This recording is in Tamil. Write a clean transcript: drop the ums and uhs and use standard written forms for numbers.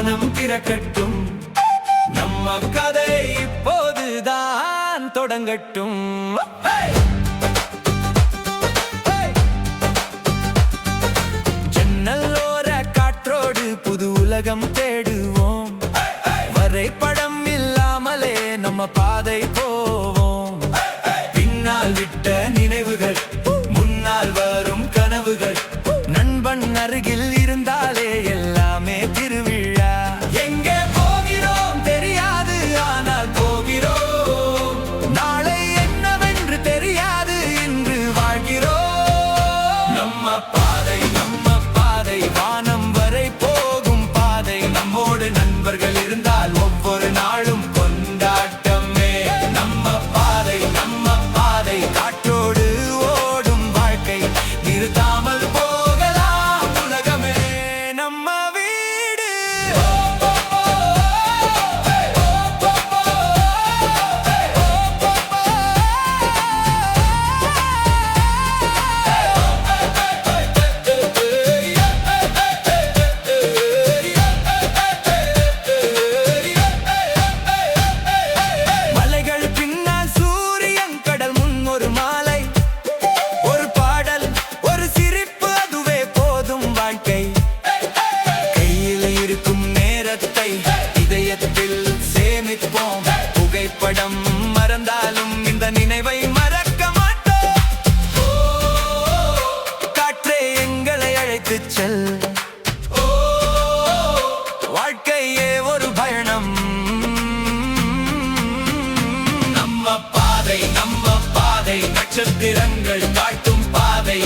வானம் திறக்கட்டும், நம்ம கதை இப்போதுதான் தொடங்கட்டும். ஜன்னலோர காற்றோடு புது உலகம் தேடுவோம், வரைபடம் இல்லாமலே நம்ம பாதை போவோம். பின்னால் விட்ட நினைவுகள், முன்னால் வரும் கனவுகள், நண்பன் அருகில் இருந்தாலே எல்லாமே திருவிழா. எங்கே போகிறோம் தெரியாது, ஆனால் போகிறோம். நாளை என்னவென்று தெரியாது, இன்று வாழ்கிறோம். நம்ம பாதை வானம் வரை போகும் பாதை. நம்மோடு நண்பர்கள் இருந்தால் ஒவ்வொரு நாளும் கொண்டாட்டமே. நம்ம பாதை காற்றோடு ஓடும் வாழ்க்கை, நிறுத்தாமல் போகலாம் உலகமே நம்ம வீடு. மலைகள் பின்னால் சூரியன், கடல் முன் ஒரு மாலை, ஒரு பாடல் ஒரு சிரிப்பு, அதுவே போதும் வாழ்க்கை. கையில் இருக்கும் நேரத்தை இதயத்தில் சேமிப்போம். புகைப்படம் மறந்தாலும் இந்த நினைவை மறக்க மாட்டோம். காற்றே எங்களை அழைத்துச் செல், வாழ்க்கையே ஒரு பயணம். நம்ம பாதை நட்சத்திரங்கள் காட்டும் பாதை.